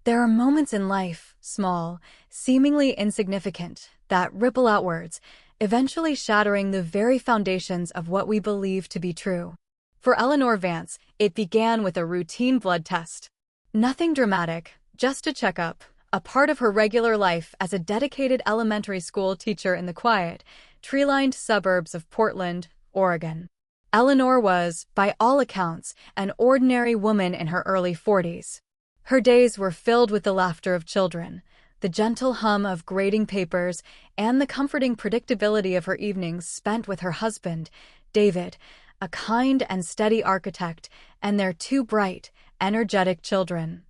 There are moments in life, small, seemingly insignificant, that ripple outwards, eventually shattering the very foundations of what we believe to be true. For Eleanor Vance, it began with a routine blood test. Nothing dramatic, just a checkup, a part of her regular life as a dedicated elementary school teacher in the quiet, tree-lined suburbs of Portland, Oregon. Eleanor was, by all accounts, an ordinary woman in her early 40s. Her days were filled with the laughter of children, the gentle hum of grading papers, and the comforting predictability of her evenings spent with her husband, David, a kind and steady architect, and their two bright, energetic children,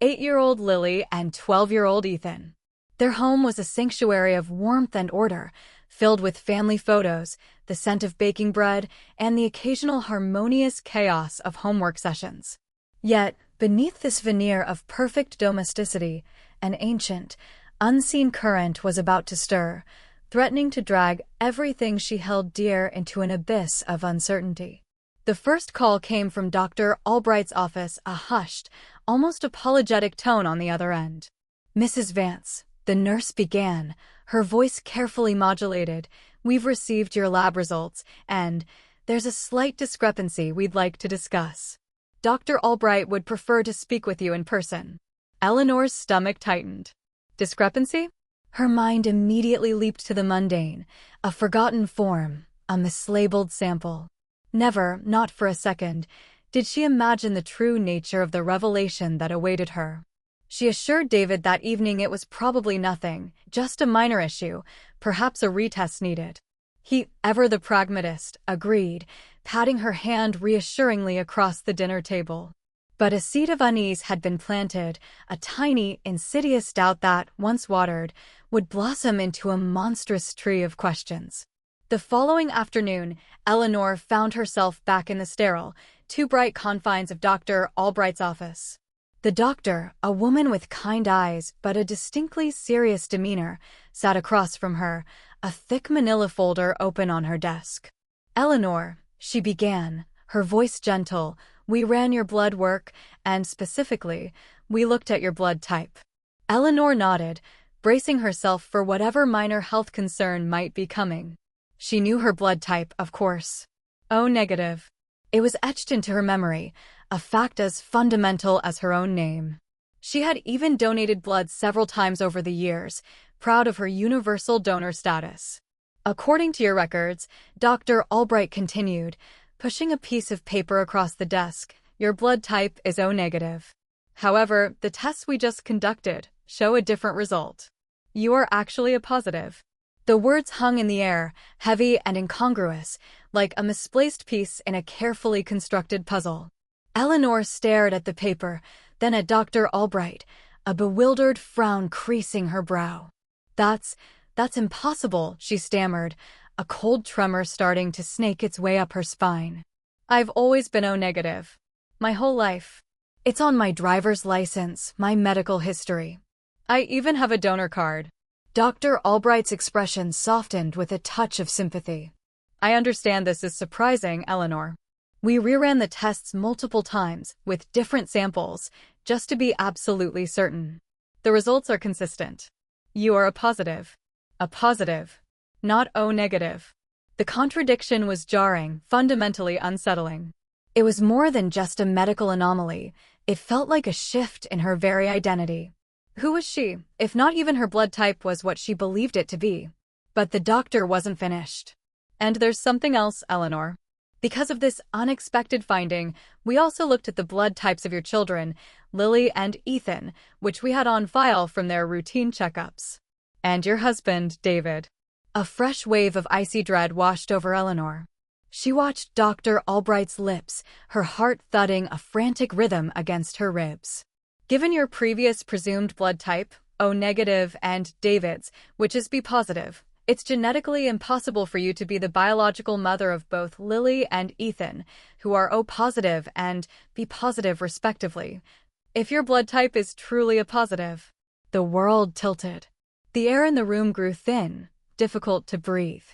8-year-old Lily and 12-year-old Ethan. Their home was a sanctuary of warmth and order, filled with family photos, the scent of baking bread, and the occasional harmonious chaos of homework sessions. Yet, beneath this veneer of perfect domesticity, an ancient, unseen current was about to stir, threatening to drag everything she held dear into an abyss of uncertainty. The first call came from Dr. Albright's office, a hushed, almost apologetic tone on the other end. "Mrs. Vance," the nurse began, her voice carefully modulated, "we've received your lab results, and there's a slight discrepancy we'd like to discuss. Dr. Albright would prefer to speak with you in person." Eleanor's stomach tightened. Discrepancy? Her mind immediately leaped to the mundane, a forgotten form, a mislabeled sample. Never, not for a second, did she imagine the true nature of the revelation that awaited her. She assured David that evening it was probably nothing, just a minor issue, perhaps a retest needed. He, ever the pragmatist, agreed, patting her hand reassuringly across the dinner table. But a seed of unease had been planted, a tiny, insidious doubt that, once watered, would blossom into a monstrous tree of questions. The following afternoon, Eleanor found herself back in the sterile, too bright confines of Dr. Albright's office. The doctor, a woman with kind eyes but a distinctly serious demeanor, sat across from her, a thick manila folder open on her desk. "Eleanor," she began, her voice gentle, "we ran your blood work, and specifically, we looked at your blood type." Eleanor nodded, bracing herself for whatever minor health concern might be coming. She knew her blood type, of course. O negative. It was etched into her memory, a fact as fundamental as her own name. She had even donated blood several times over the years, proud of her universal donor status. "According to your records," Dr. Albright continued, pushing a piece of paper across the desk, "your blood type is O negative. However, the tests we just conducted show a different result. You are actually a positive." The words hung in the air, heavy and incongruous, like a misplaced piece in a carefully constructed puzzle. Eleanor stared at the paper, then at Dr. Albright, a bewildered frown creasing her brow. That's impossible," she stammered, a cold tremor starting to snake its way up her spine. "I've always been O negative. My whole life. It's on my driver's license, my medical history. I even have a donor card." Dr. Albright's expression softened with a touch of sympathy. "I understand this is surprising, Eleanor. We reran the tests multiple times, with different samples, just to be absolutely certain. The results are consistent. You are a positive. A positive. Not O negative." The contradiction was jarring, fundamentally unsettling. It was more than just a medical anomaly. It felt like a shift in her very identity. Who was she, if not even her blood type was what she believed it to be? But the doctor wasn't finished. "And there's something else, Eleanor. Because of this unexpected finding, we also looked at the blood types of your children, Lily and Ethan, which we had on file from their routine checkups. And your husband, David." A fresh wave of icy dread washed over Eleanor. She watched Dr. Albright's lips, her heart thudding a frantic rhythm against her ribs. "Given your previous presumed blood type, O negative, and David's, which is B positive, it's genetically impossible for you to be the biological mother of both Lily and Ethan, who are O positive and B positive respectively. If your blood type is truly a positive." The world tilted. The air in the room grew thin, difficult to breathe.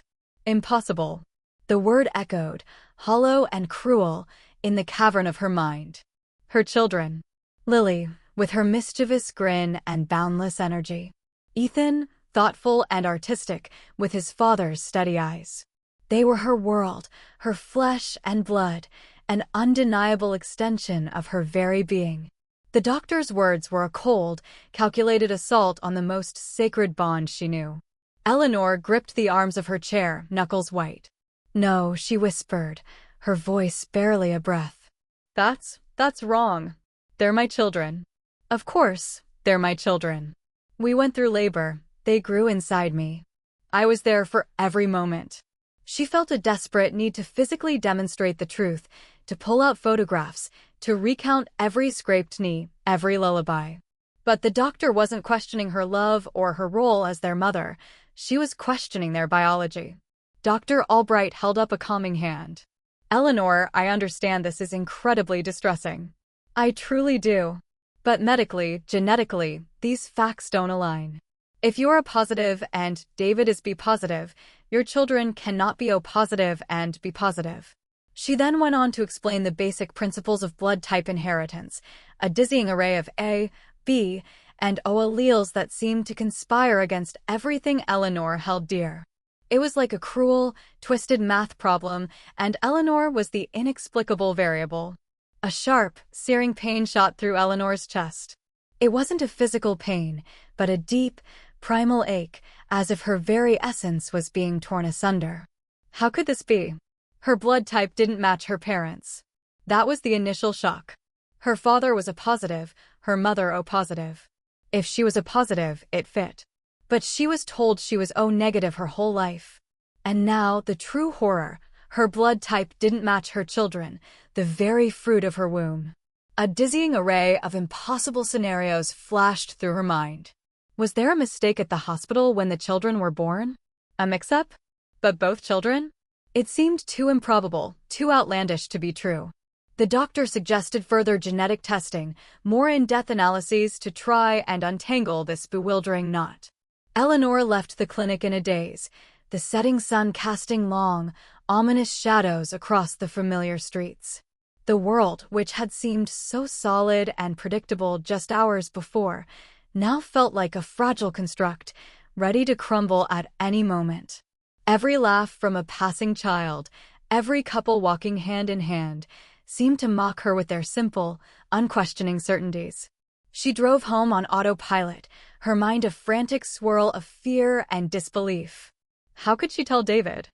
Impossible. The word echoed, hollow and cruel, in the cavern of her mind. Her children. Lily, with her mischievous grin and boundless energy. Ethan, thoughtful and artistic, with his father's steady eyes. They were her world, her flesh and blood, an undeniable extension of her very being. The doctor's words were a cold, calculated assault on the most sacred bond she knew. Eleanor gripped the arms of her chair, knuckles white. "No," she whispered, her voice barely a breath. That's wrong. They're my children. Of course, they're my children. We went through labor. They grew inside me. I was there for every moment." She felt a desperate need to physically demonstrate the truth, to pull out photographs, to recount every scraped knee, every lullaby. But the doctor wasn't questioning her love or her role as their mother. She was questioning their biology. Dr. Albright held up a calming hand. "Eleanor, I understand this is incredibly distressing. I truly do. But medically, genetically, these facts don't align. If you're A positive and David is B positive, your children cannot be O positive and B positive." She then went on to explain the basic principles of blood type inheritance, a dizzying array of A, B, and O alleles that seemed to conspire against everything Eleanor held dear. It was like a cruel, twisted math problem, and Eleanor was the inexplicable variable. A sharp, searing pain shot through Eleanor's chest. It wasn't a physical pain, but a deep, primal ache, as if her very essence was being torn asunder. How could this be? Her blood type didn't match her parents'. That was the initial shock. Her father was A positive, her mother O positive. If she was A positive, it fit. But she was told she was O negative her whole life. And now, the true horror, her blood type didn't match her children, the very fruit of her womb. A dizzying array of impossible scenarios flashed through her mind. Was there a mistake at the hospital when the children were born? A mix-up? But both children? It seemed too improbable, too outlandish to be true. The doctor suggested further genetic testing, more in-depth analyses to try and untangle this bewildering knot. Eleanor left the clinic in a daze, the setting sun casting long, ominous shadows across the familiar streets. The world, which had seemed so solid and predictable just hours before, now felt like a fragile construct, ready to crumble at any moment. Every laugh from a passing child, every couple walking hand in hand, seemed to mock her with their simple, unquestioning certainties. She drove home on autopilot, her mind a frantic swirl of fear and disbelief. How could she tell David?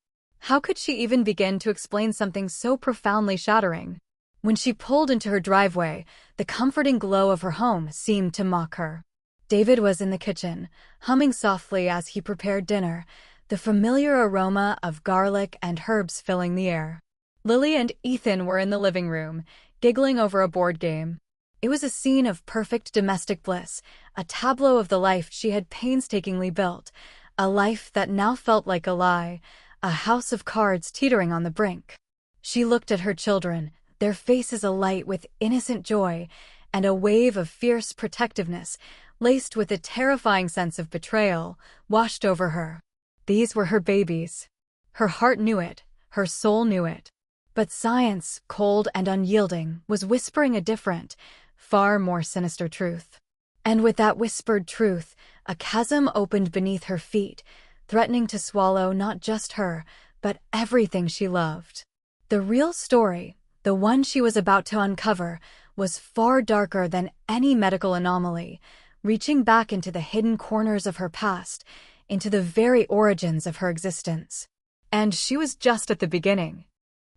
How could she even begin to explain something so profoundly shattering? When she pulled into her driveway, the comforting glow of her home seemed to mock her. David was in the kitchen, humming softly as he prepared dinner, the familiar aroma of garlic and herbs filling the air. Lily and Ethan were in the living room, giggling over a board game. It was a scene of perfect domestic bliss, a tableau of the life she had painstakingly built, a life that now felt like a lie, a house of cards teetering on the brink. She looked at her children, their faces alight with innocent joy, and a wave of fierce protectiveness, laced with a terrifying sense of betrayal, washed over her. These were her babies. Her heart knew it, her soul knew it. But science, cold and unyielding, was whispering a different, far more sinister truth. And with that whispered truth, a chasm opened beneath her feet, threatening to swallow not just her, but everything she loved. The real story, the one she was about to uncover, was far darker than any medical anomaly, reaching back into the hidden corners of her past, into the very origins of her existence. And she was just at the beginning.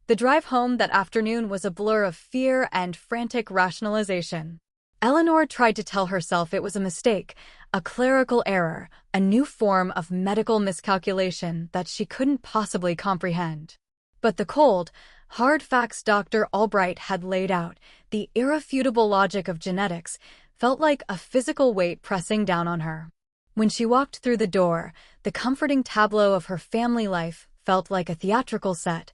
The drive home that afternoon was a blur of fear and frantic rationalization. Eleanor tried to tell herself it was a mistake, a clerical error, a new form of medical miscalculation that she couldn't possibly comprehend. But the cold, hard facts Dr. Albright had laid out, the irrefutable logic of genetics, felt like a physical weight pressing down on her. When she walked through the door, the comforting tableau of her family life felt like a theatrical set,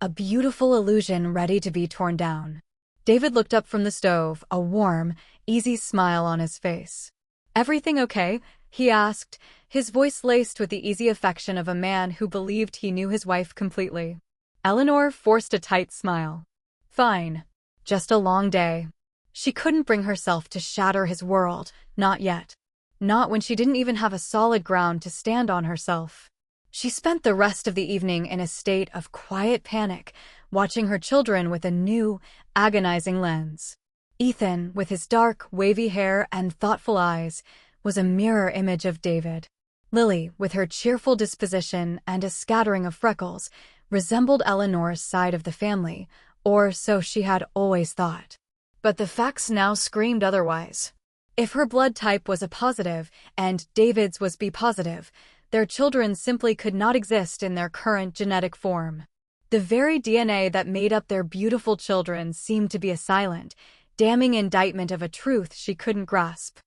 a beautiful illusion ready to be torn down. David looked up from the stove, a warm, easy smile on his face. "Everything okay?" he asked, his voice laced with the easy affection of a man who believed he knew his wife completely. Eleanor forced a tight smile. "Fine. Just a long day." She couldn't bring herself to shatter his world, not yet. Not when she didn't even have a solid ground to stand on herself. She spent the rest of the evening in a state of quiet panic, watching her children with a new, agonizing lens. Ethan, with his dark, wavy hair and thoughtful eyes, was a mirror image of David. Lily, with her cheerful disposition and a scattering of freckles, resembled Eleanor's side of the family, or so she had always thought. But the facts now screamed otherwise. If her blood type was A positive and David's was B positive, their children simply could not exist in their current genetic form. The very DNA that made up their beautiful children seemed to be a silent, damning indictment of a truth she couldn't grasp.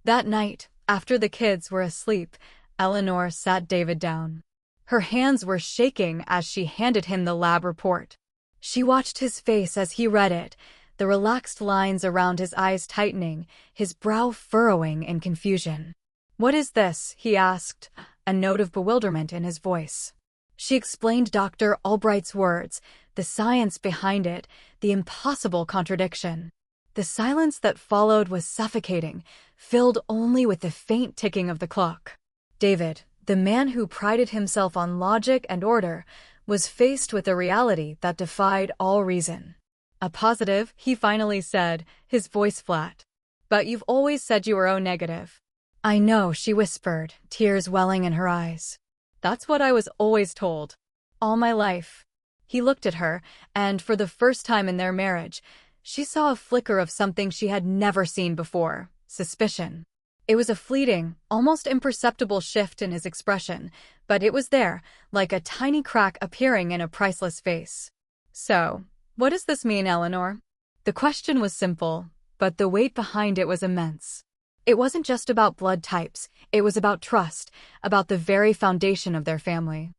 That night, after the kids were asleep, Eleanor sat David down. Her hands were shaking as she handed him the lab report. She watched his face as he read it, the relaxed lines around his eyes tightening, his brow furrowing in confusion. "What is this?" he asked, a note of bewilderment in his voice. She explained Dr. Albright's words, the science behind it, the impossible contradiction. The silence that followed was suffocating, filled only with the faint ticking of the clock. David, the man who prided himself on logic and order, was faced with a reality that defied all reason. "A positive," he finally said, his voice flat. "But you've always said you were O negative." "I know," she whispered, tears welling in her eyes. "That's what I was always told. All my life." He looked at her, and for the first time in their marriage, she saw a flicker of something she had never seen before: suspicion. It was a fleeting, almost imperceptible shift in his expression, but it was there, like a tiny crack appearing in a priceless face. "So, what does this mean, Eleanor?" The question was simple, but the weight behind it was immense. It wasn't just about blood types, it was about trust, about the very foundation of their family.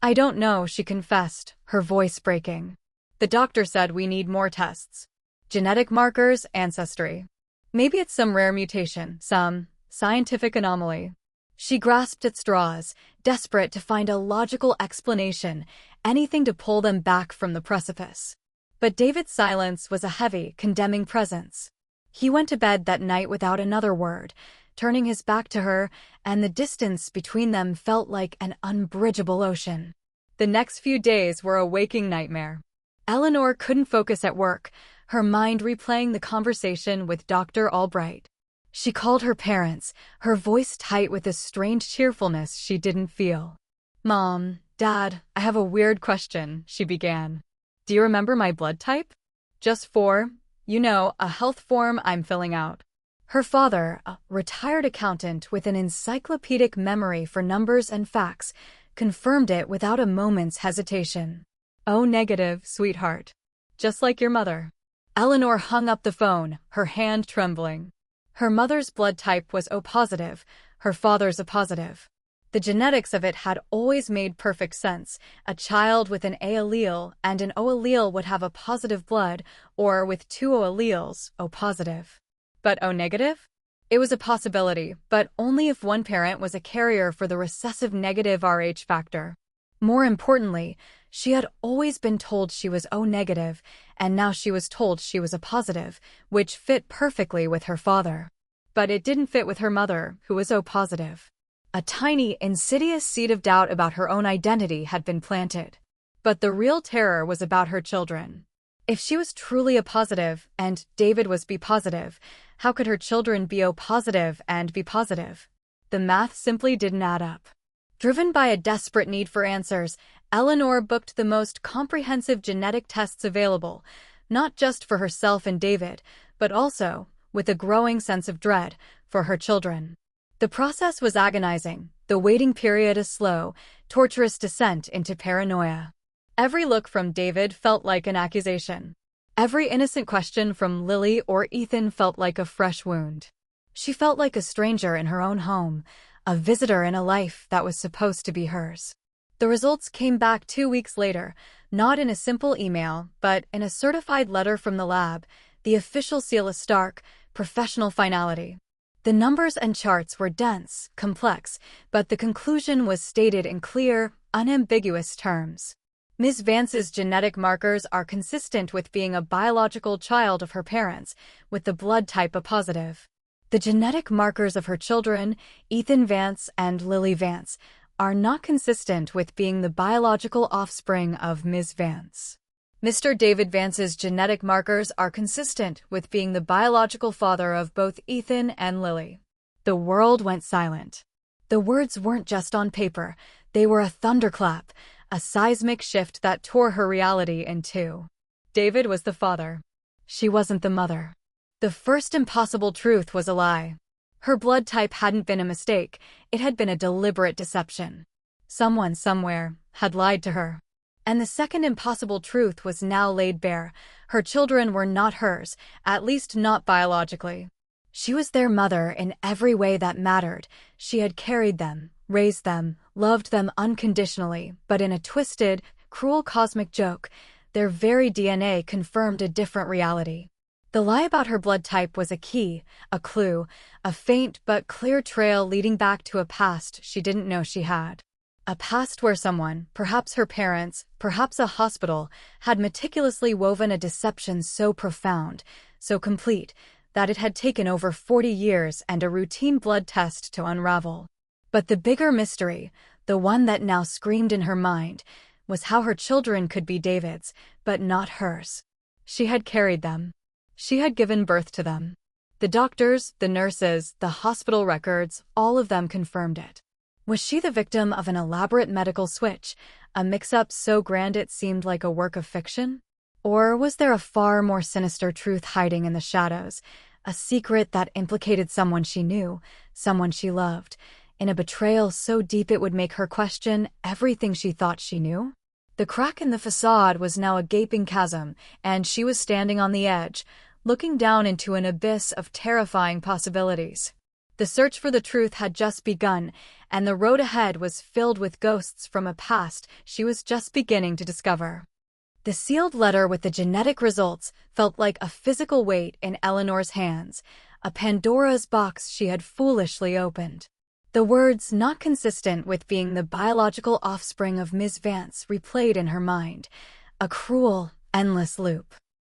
"I don't know," she confessed, her voice breaking. "The doctor said we need more tests. Genetic markers, ancestry. Maybe it's some rare mutation, some scientific anomaly." She grasped at straws, desperate to find a logical explanation, anything to pull them back from the precipice. But David's silence was a heavy, condemning presence. He went to bed that night without another word, turning his back to her, and the distance between them felt like an unbridgeable ocean. The next few days were a waking nightmare. Eleanor couldn't focus at work, her mind replaying the conversation with Dr. Albright. She called her parents, her voice tight with a strange cheerfulness she didn't feel. "Mom, Dad, I have a weird question," she began. "Do you remember my blood type? Just for, a health form I'm filling out." Her father, a retired accountant with an encyclopedic memory for numbers and facts, confirmed it without a moment's hesitation. "O negative, sweetheart. Just like your mother." Eleanor hung up the phone, her hand trembling. Her mother's blood type was O positive, her father's A positive. The genetics of it had always made perfect sense. A child with an A allele and an O allele would have A positive blood, or with two O alleles, O positive. But O negative? It was a possibility, but only if one parent was a carrier for the recessive negative Rh factor. More importantly, she had always been told she was O negative, and now she was told she was A positive, which fit perfectly with her father. But it didn't fit with her mother, who was O positive. A tiny, insidious seed of doubt about her own identity had been planted. But the real terror was about her children. If she was truly A positive, and David was B positive, how could her children be O positive and B positive? The math simply didn't add up. Driven by a desperate need for answers, Eleanor booked the most comprehensive genetic tests available, not just for herself and David, but also, with a growing sense of dread, for her children. The process was agonizing, the waiting period a slow, torturous descent into paranoia. Every look from David felt like an accusation. Every innocent question from Lily or Ethan felt like a fresh wound. She felt like a stranger in her own home, a visitor in a life that was supposed to be hers. The results came back 2 weeks later, not in a simple email, but in a certified letter from the lab, the official seal of stark, professional finality. The numbers and charts were dense, complex, but the conclusion was stated in clear, unambiguous terms. Ms. Vance's genetic markers are consistent with being a biological child of her parents, with the blood type A positive. The genetic markers of her children, Ethan Vance and Lily Vance, are not consistent with being the biological offspring of Ms. Vance. Mr. David Vance's genetic markers are consistent with being the biological father of both Ethan and Lily. The world went silent. The words weren't just on paper, they were a thunderclap, a seismic shift that tore her reality in two. David was the father. She wasn't the mother. The first impossible truth was a lie. Her blood type hadn't been a mistake, it had been a deliberate deception. Someone somewhere had lied to her. And the second impossible truth was now laid bare. Her children were not hers, at least not biologically. She was their mother in every way that mattered. She had carried them, raised them, loved them unconditionally, but in a twisted, cruel cosmic joke, their very DNA confirmed a different reality. The lie about her blood type was a key, a clue, a faint but clear trail leading back to a past she didn't know she had. A past where someone, perhaps her parents, perhaps a hospital, had meticulously woven a deception so profound, so complete, that it had taken over 40 years and a routine blood test to unravel. But the bigger mystery, the one that now screamed in her mind, was how her children could be David's, but not hers. She had carried them. She had given birth to them. The doctors, the nurses, the hospital records, all of them confirmed it. Was she the victim of an elaborate medical switch, a mix-up so grand it seemed like a work of fiction? Or was there a far more sinister truth hiding in the shadows, a secret that implicated someone she knew, someone she loved, in a betrayal so deep it would make her question everything she thought she knew? The crack in the facade was now a gaping chasm, and she was standing on the edge, looking down into an abyss of terrifying possibilities. The search for the truth had just begun, and the road ahead was filled with ghosts from a past she was just beginning to discover. The sealed letter with the genetic results felt like a physical weight in Eleanor's hands, a Pandora's box she had foolishly opened. The words not consistent with being the biological offspring of Ms. Vance replayed in her mind, a cruel, endless loop.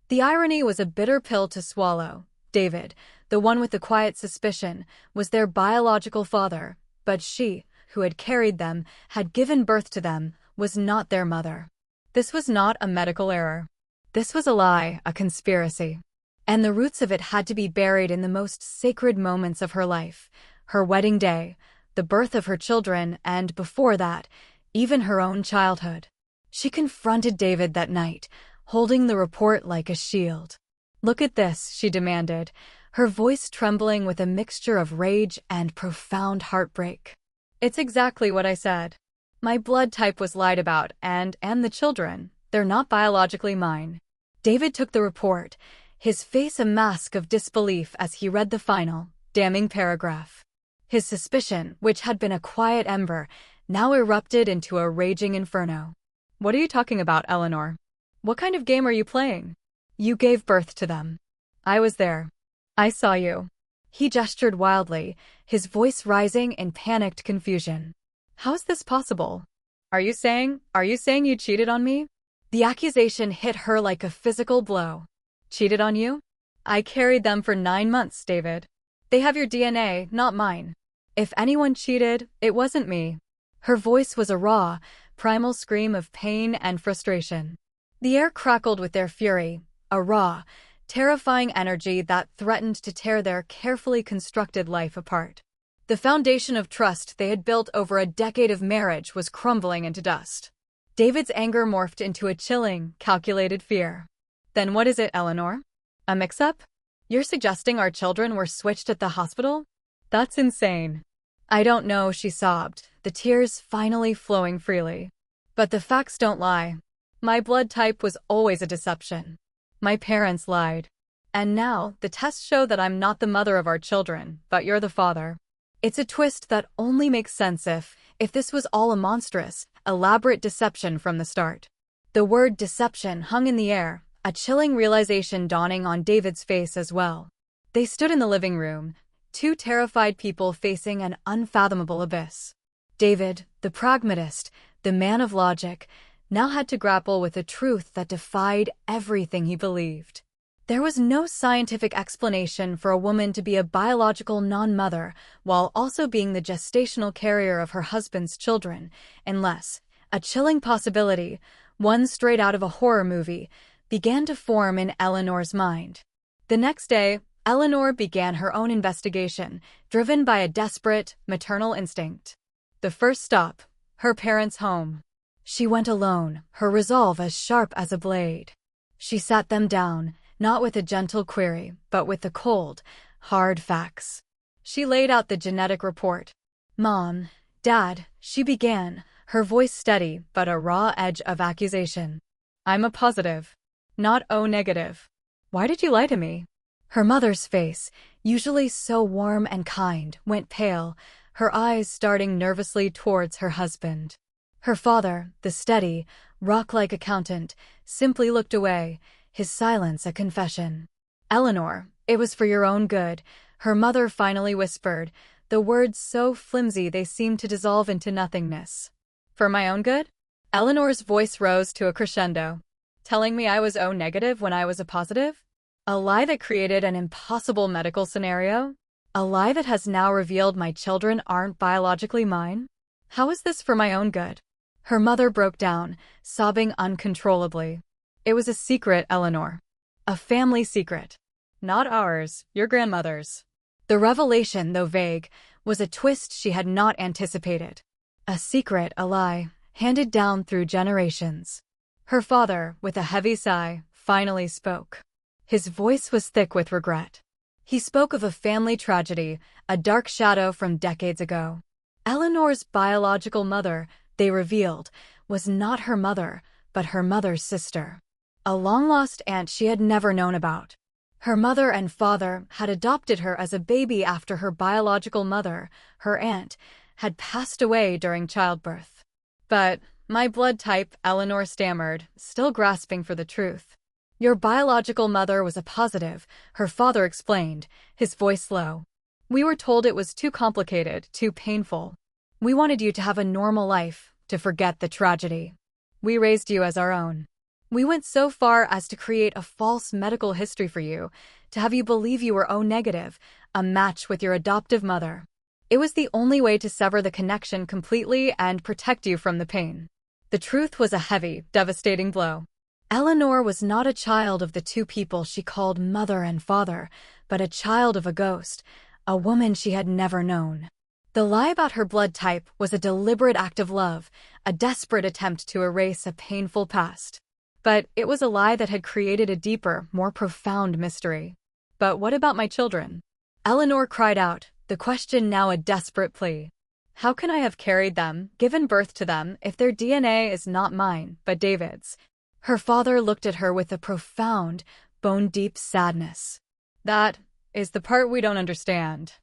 The irony was a bitter pill to swallow. David, the one with the quiet suspicion, was their biological father, but she, who had carried them, had given birth to them, was not their mother. This was not a medical error. This was a lie, a conspiracy. And the roots of it had to be buried in the most sacred moments of her life, her wedding day, the birth of her children, and before that, even her own childhood. She confronted David that night, holding the report like a shield. "Look at this," she demanded, her voice trembling with a mixture of rage and profound heartbreak. "It's exactly what I said. My blood type was lied about, and the children, they're not biologically mine." David took the report, his face a mask of disbelief as he read the final, damning paragraph. His suspicion, which had been a quiet ember, now erupted into a raging inferno. "What are you talking about, Eleanor? What kind of game are you playing? You gave birth to them. I was there. I saw you." He gestured wildly, his voice rising in panicked confusion. "How's this possible? Are you saying you cheated on me?" The accusation hit her like a physical blow. "Cheated on you? I carried them for 9 months, David. They have your DNA, not mine. If anyone cheated, it wasn't me." Her voice was a raw, primal scream of pain and frustration. The air crackled with their fury, a raw, terrifying energy that threatened to tear their carefully constructed life apart. The foundation of trust they had built over a decade of marriage was crumbling into dust. David's anger morphed into a chilling, calculated fear. "Then what is it, Eleanor? A mix-up? You're suggesting our children were switched at the hospital? That's insane." "I don't know," she sobbed, the tears finally flowing freely. "But the facts don't lie. My blood type was always a deception. My parents lied. And now, the tests show that I'm not the mother of our children, but you're the father. It's a twist that only makes sense if this was all a monstrous, elaborate deception from the start." The word deception hung in the air, a chilling realization dawning on David's face as well. They stood in the living room, two terrified people facing an unfathomable abyss. David, the pragmatist, the man of logic, now had to grapple with a truth that defied everything he believed. There was no scientific explanation for a woman to be a biological non-mother while also being the gestational carrier of her husband's children, unless a chilling possibility, one straight out of a horror movie, began to form in Eleanor's mind. The next day, Eleanor began her own investigation, driven by a desperate, maternal instinct. The first stop, her parents' home. She went alone, her resolve as sharp as a blade. She sat them down, not with a gentle query, but with the cold, hard facts. She laid out the genetic report. "Mom, Dad," she began, her voice steady but a raw edge of accusation. "I'm a positive, not O negative. Why did you lie to me?" Her mother's face, usually so warm and kind, went pale, her eyes starting nervously towards her husband. Her father, the steady, rock-like accountant, simply looked away, his silence a confession. "Eleanor, it was for your own good," her mother finally whispered, the words so flimsy they seemed to dissolve into nothingness. "For my own good?" Eleanor's voice rose to a crescendo. "Telling me I was O negative when I was a positive? A lie that created an impossible medical scenario? A lie that has now revealed my children aren't biologically mine? How is this for my own good?" Her mother broke down, sobbing uncontrollably. "It was a secret, Eleanor. A family secret. Not ours, your grandmother's." The revelation, though vague, was a twist she had not anticipated. A secret, a lie, handed down through generations. Her father, with a heavy sigh, finally spoke. His voice was thick with regret. He spoke of a family tragedy, a dark shadow from decades ago. Eleanor's biological mother, they revealed, was not her mother, but her mother's sister. A long-lost aunt she had never known about. Her mother and father had adopted her as a baby after her biological mother, her aunt, had passed away during childbirth. "But my blood type," Eleanor stammered, still grasping for the truth. "Your biological mother was a positive," her father explained, his voice low. "We were told it was too complicated, too painful. We wanted you to have a normal life, to forget the tragedy. We raised you as our own. We went so far as to create a false medical history for you, to have you believe you were O negative, a match with your adoptive mother. It was the only way to sever the connection completely and protect you from the pain." The truth was a heavy, devastating blow. Eleanor was not a child of the two people she called mother and father, but a child of a ghost, a woman she had never known. The lie about her blood type was a deliberate act of love, a desperate attempt to erase a painful past. But it was a lie that had created a deeper, more profound mystery. "But what about my children?" Eleanor cried out, the question now a desperate plea. "How can I have carried them, given birth to them, if their DNA is not mine, but David's?" Her father looked at her with a profound, bone-deep sadness. "That is the part we don't understand.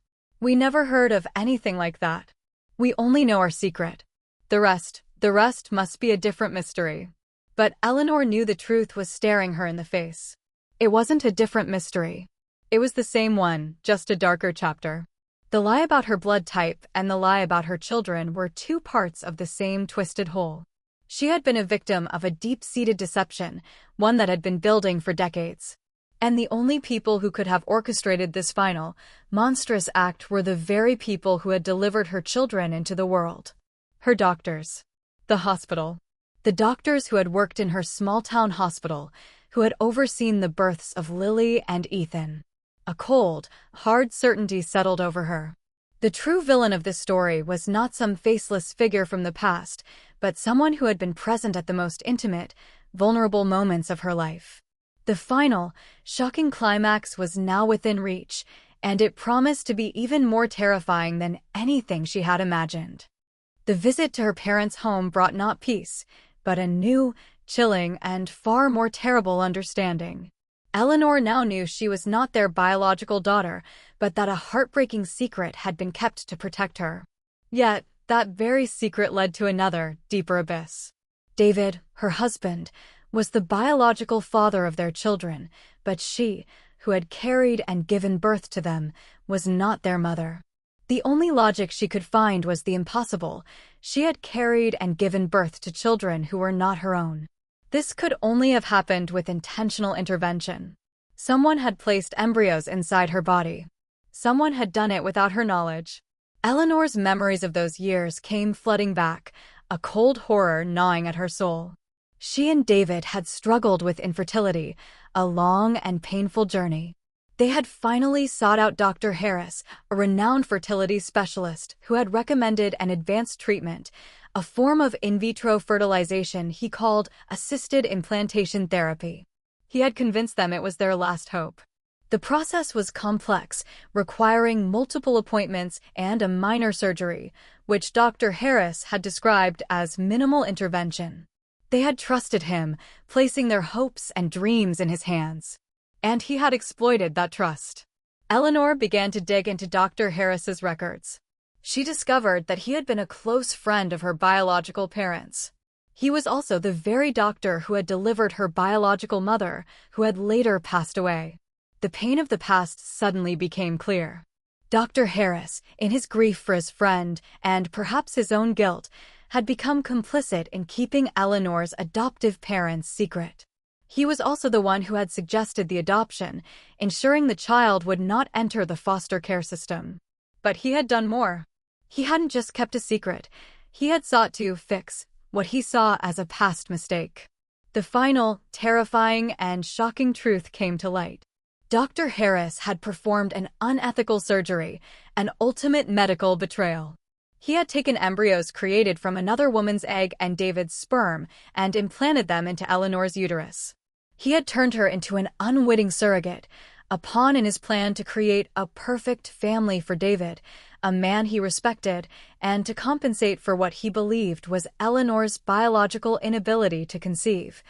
We never heard of anything like that. We only know our secret. The rest must be a different mystery." But Eleanor knew the truth was staring her in the face. It wasn't a different mystery. It was the same one, just a darker chapter. The lie about her blood type and the lie about her children were two parts of the same twisted whole. She had been a victim of a deep-seated deception, one that had been building for decades. And the only people who could have orchestrated this final, monstrous act were the very people who had delivered her children into the world. Her doctors. The hospital. The doctors who had worked in her small-town hospital, who had overseen the births of Lily and Ethan. A cold, hard certainty settled over her. The true villain of this story was not some faceless figure from the past, but someone who had been present at the most intimate, vulnerable moments of her life. The final, shocking climax was now within reach, and it promised to be even more terrifying than anything she had imagined. The visit to her parents' home brought not peace, but a new, chilling, and far more terrible understanding. Eleanor now knew she was not their biological daughter, but that a heartbreaking secret had been kept to protect her. Yet, that very secret led to another, deeper abyss. David, her husband, was the biological father of their children, but she, who had carried and given birth to them, was not their mother. The only logic she could find was the impossible. She had carried and given birth to children who were not her own. This could only have happened with intentional intervention. Someone had placed embryos inside her body. Someone had done it without her knowledge. Eleanor's memories of those years came flooding back, a cold horror gnawing at her soul. She and David had struggled with infertility, a long and painful journey. They had finally sought out Dr. Harris, a renowned fertility specialist who had recommended an advanced treatment, a form of in vitro fertilization he called assisted implantation therapy. He had convinced them it was their last hope. The process was complex, requiring multiple appointments and a minor surgery, which Dr. Harris had described as minimal intervention. They had trusted him, placing their hopes and dreams in his hands. And he had exploited that trust. Eleanor began to dig into Dr. Harris's records. She discovered that he had been a close friend of her biological parents. He was also the very doctor who had delivered her biological mother, who had later passed away. The pain of the past suddenly became clear. Dr. Harris, in his grief for his friend, and perhaps his own guilt, had become complicit in keeping Eleanor's adoptive parents secret. He was also the one who had suggested the adoption, ensuring the child would not enter the foster care system. But he had done more. He hadn't just kept a secret. He had sought to fix what he saw as a past mistake. The final, terrifying, and shocking truth came to light. Dr. Harris had performed an unethical surgery, an ultimate medical betrayal. He had taken embryos created from another woman's egg and David's sperm and implanted them into Eleanor's uterus. He had turned her into an unwitting surrogate, a pawn in his plan to create a perfect family for David, a man he respected, and to compensate for what he believed was Eleanor's biological inability to conceive,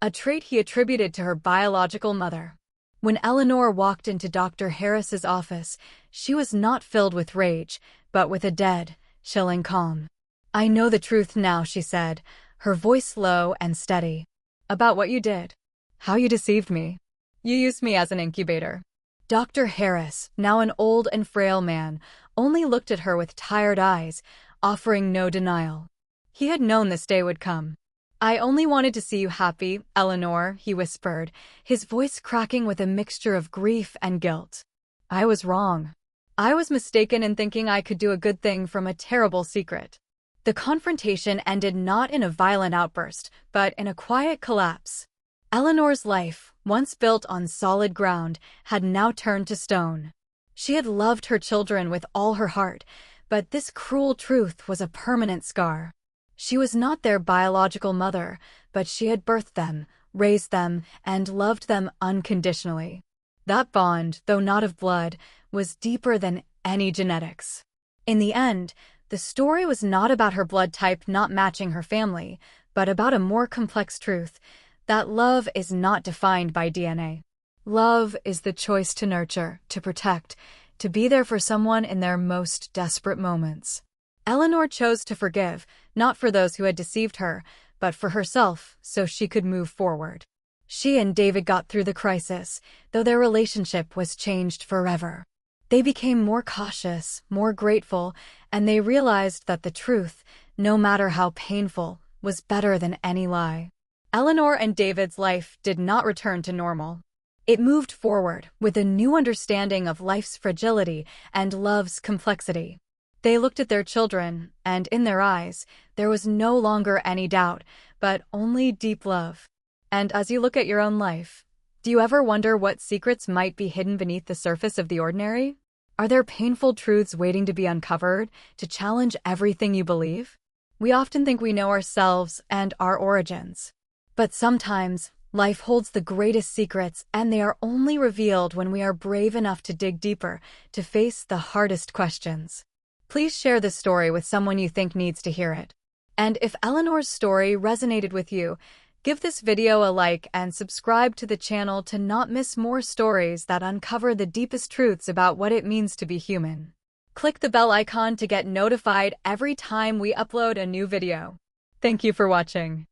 a trait he attributed to her biological mother. When Eleanor walked into Dr. Harris's office, she was not filled with rage, but with a dead, chilling calm. "I know the truth now," she said, her voice low and steady. "About what you did. How you deceived me. You used me as an incubator." Dr. Harris, now an old and frail man, only looked at her with tired eyes, offering no denial. He had known this day would come. "I only wanted to see you happy, Eleanor," he whispered, his voice cracking with a mixture of grief and guilt. "I was wrong. I was mistaken in thinking I could do a good thing from a terrible secret." The confrontation ended not in a violent outburst, but in a quiet collapse. Eleanor's life, once built on solid ground, had now turned to stone. She had loved her children with all her heart, but this cruel truth was a permanent scar. She was not their biological mother, but she had birthed them, raised them, and loved them unconditionally. That bond, though not of blood, was deeper than any genetics. In the end, the story was not about her blood type not matching her family, but about a more complex truth, that love is not defined by DNA. Love is the choice to nurture, to protect, to be there for someone in their most desperate moments. Eleanor chose to forgive, not for those who had deceived her, but for herself, so she could move forward. She and David got through the crisis, though their relationship was changed forever. They became more cautious, more grateful, and they realized that the truth, no matter how painful, was better than any lie. Eleanor and David's life did not return to normal. It moved forward with a new understanding of life's fragility and love's complexity. They looked at their children, and in their eyes, there was no longer any doubt, but only deep love. And as you look at your own life, do you ever wonder what secrets might be hidden beneath the surface of the ordinary? Are there painful truths waiting to be uncovered, to challenge everything you believe? We often think we know ourselves and our origins. But sometimes, life holds the greatest secrets, and they are only revealed when we are brave enough to dig deeper, to face the hardest questions. Please share this story with someone you think needs to hear it. And if Eleanor's story resonated with you, give this video a like and subscribe to the channel to not miss more stories that uncover the deepest truths about what it means to be human. Click the bell icon to get notified every time we upload a new video. Thank you for watching.